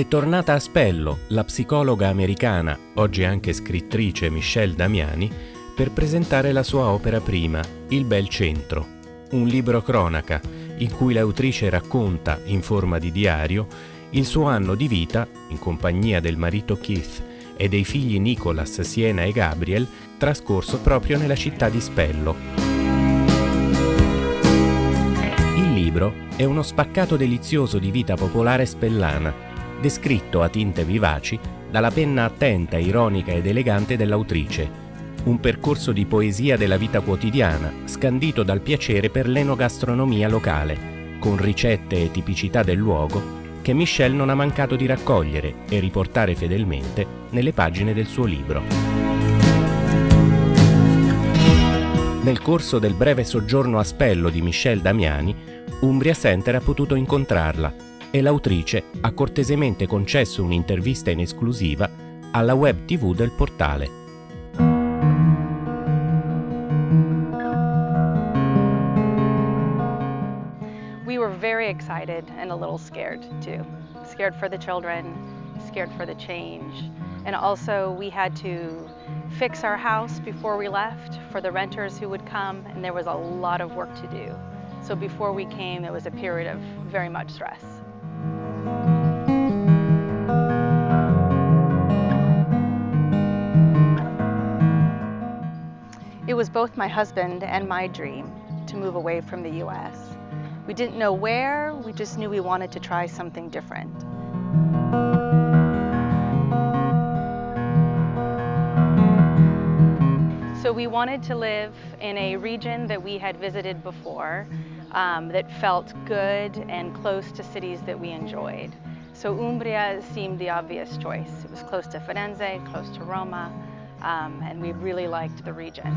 È tornata a Spello la psicologa americana, oggi anche scrittrice Michelle Damiani, per presentare la sua opera prima, il Bel Centro, un libro-cronaca in cui l'autrice racconta, in forma di diario, il suo anno di vita, in compagnia del marito Keith e dei figli Nicolas, Siena e Gabriel, trascorso proprio nella città di Spello. Il libro è uno spaccato delizioso di vita popolare spellana, descritto a tinte vivaci dalla penna attenta, ironica ed elegante dell'autrice. Un percorso di poesia della vita quotidiana, scandito dal piacere per l'enogastronomia locale, con ricette e tipicità del luogo che Michelle non ha mancato di raccogliere e riportare fedelmente nelle pagine del suo libro. Nel corso del breve soggiorno a Spello di Michelle Damiani, Umbria Center ha potuto incontrarla e l'autrice ha cortesemente concesso un'intervista in esclusiva alla web TV del portale. We were very excited and a little scared too. Scared for the children, scared for the change. And also we had to fix our house before we left for the renters who would come, and there was a lot of work to do. So before we came, there was a period of very much stress. It was both my husband and my dream to move away from the US. We didn't know where, we just knew we wanted to try something different. So we wanted to live in a region that we had visited before, that felt good and close to cities that we enjoyed. So Umbria seemed the obvious choice. It was close to Firenze, close to Roma, and we really liked the region.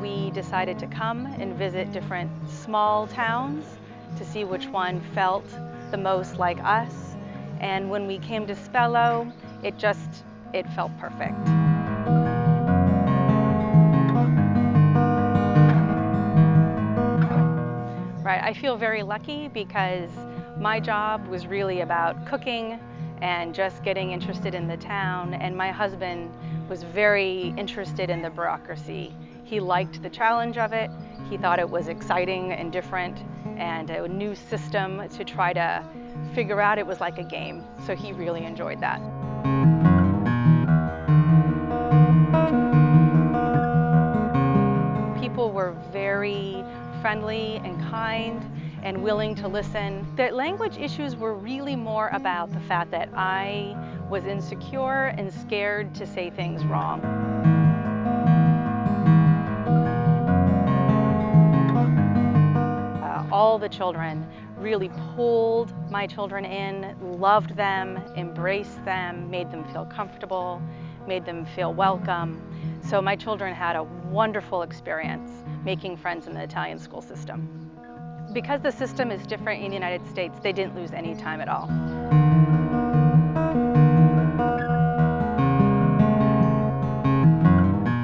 We decided to come and visit different small towns to see which one felt the most like us. And when we came to Spello, it felt perfect. Right, I feel very lucky because my job was really about cooking and just getting interested in the town, and my husband was very interested in the bureaucracy. He liked the challenge of it. He thought it was exciting and different and a new system to try to figure out. It was like a game, so he really enjoyed that. People were very friendly and kind and willing to listen. The language issues were really more about the fact that I was insecure and scared to say things wrong. All the children really pulled my children in, loved them, embraced them, made them feel comfortable, made them feel welcome. So my children had a wonderful experience making friends in the Italian school system. Because the system is different in the United States, they didn't lose any time at all.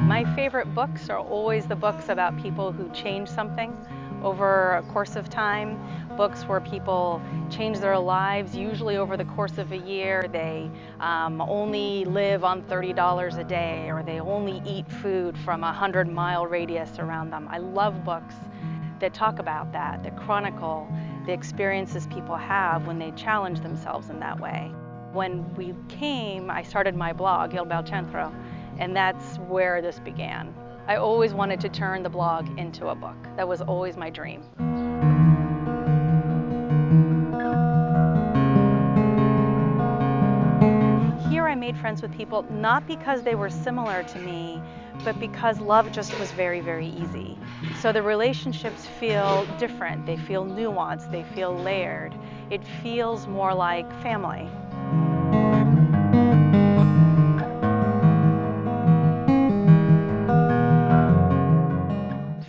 My favorite books are always the books about people who change something over a course of time. Books where people change their lives, usually over the course of a year. They only live on $30 a day, or they only eat food from a 100-mile radius around them. I love books that talk about that chronicle the experiences people have when they challenge themselves in that way. When we came, I started my blog, Il Bel Centro, and that's where this began. I always wanted to turn the blog into a book. That was always my dream. Here I made friends with people not because they were similar to me, but because love just was very, very easy. So the relationships feel different, they feel nuanced, they feel layered. It feels more like family.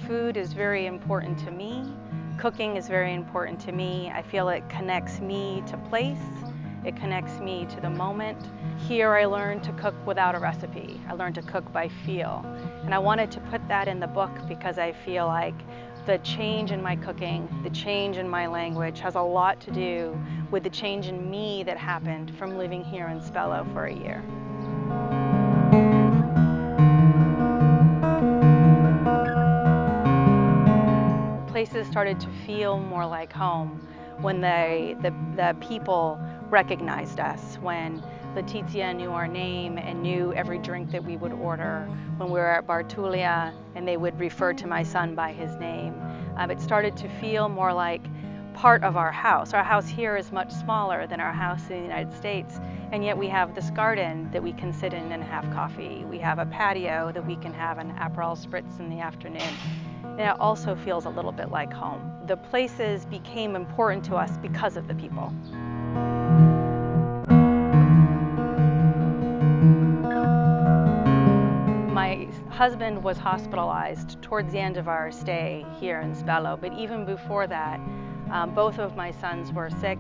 Food is very important to me. Cooking is very important to me. I feel it connects me to place. It connects me to the moment. Here I learned to cook without a recipe. I learned to cook by feel. And I wanted to put that in the book because I feel like The change in my cooking, the change in my language has a lot to do with the change in me that happened from living here in Spello for a year. Places started to feel more like home when the people recognized us, when Letizia knew our name and knew every drink that we would order, when we were at Bartulia and they would refer to my son by his name. It started to feel more like part of our house. Our house here is much smaller than our house in the United States, and yet we have this garden that we can sit in and have coffee. We have a patio that we can have an Aperol Spritz in the afternoon. And it also feels a little bit like home. The places became important to us because of the people. My husband was hospitalized towards the end of our stay here in Spello, but even before that, both of my sons were sick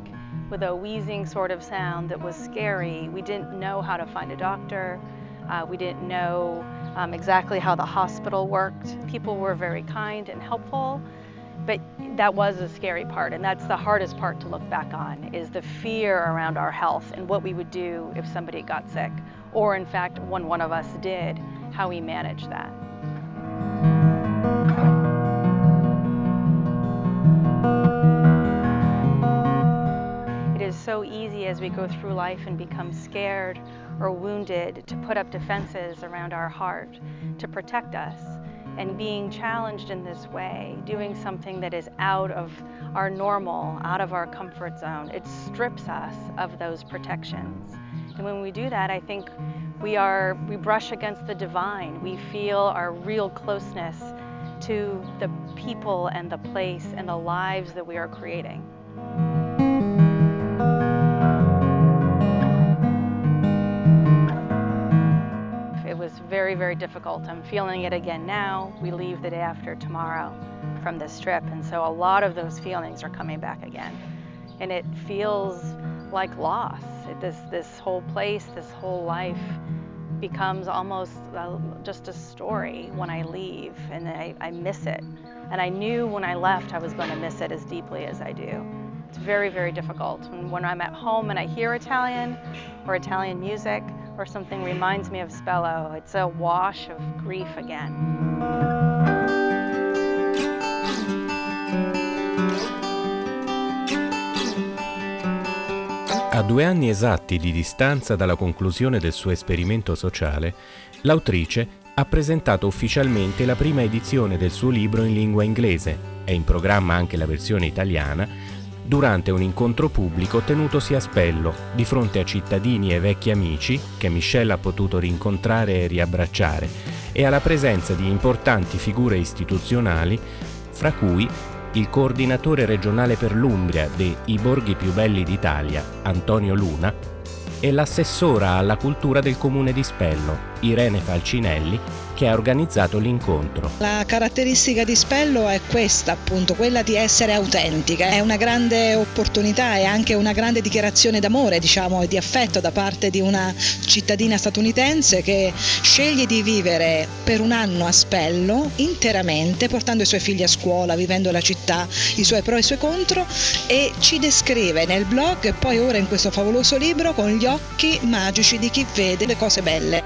with a wheezing sort of sound that was scary. We didn't know how to find a doctor. We didn't know exactly how the hospital worked. People were very kind and helpful, but that was a scary part, and that's the hardest part to look back on, is the fear around our health and what we would do if somebody got sick, or in fact, when one of us did, how we managed that. It is so easy as we go through life and become scared or wounded to put up defenses around our heart to protect us. And being challenged in this way, doing something that is out of our normal, out of our comfort zone, it strips us of those protections. And when we do that, I think we brush against the divine. We feel our real closeness to the people and the place and the lives that we are creating. It was very, very difficult. I'm feeling it again now. We leave the day after tomorrow from this trip, and so a lot of those feelings are coming back again. And it feels like loss. This whole place, this whole life becomes almost just a story when I leave, and I miss it. And I knew when I left I was going to miss it as deeply as I do. It's very, very difficult. And when I'm at home and I hear Italian or Italian music or something reminds me of Spello, it's a wash of grief again. A 2 anni esatti di distanza dalla conclusione del suo esperimento sociale, l'autrice ha presentato ufficialmente la prima edizione del suo libro in lingua inglese, è in programma anche la versione italiana, durante un incontro pubblico tenutosi a Spello, di fronte a cittadini e vecchi amici che Michelle ha potuto rincontrare e riabbracciare, e alla presenza di importanti figure istituzionali, fra cui il Coordinatore Regionale per l'Umbria dei I Borghi più belli d'Italia, Antonio Luna, e l'assessora alla cultura del comune di Spello, Irene Falcinelli, che ha organizzato l'incontro. La caratteristica di Spello è questa, appunto, quella di essere autentica. È una grande opportunità e anche una grande dichiarazione d'amore, diciamo, e di affetto da parte di una cittadina statunitense che sceglie di vivere per un anno a Spello interamente, portando i suoi figli a scuola, vivendo la città, i suoi pro e i suoi contro, e ci descrive nel blog e poi ora in questo favoloso libro con gli occhi magici di chi vede le cose belle.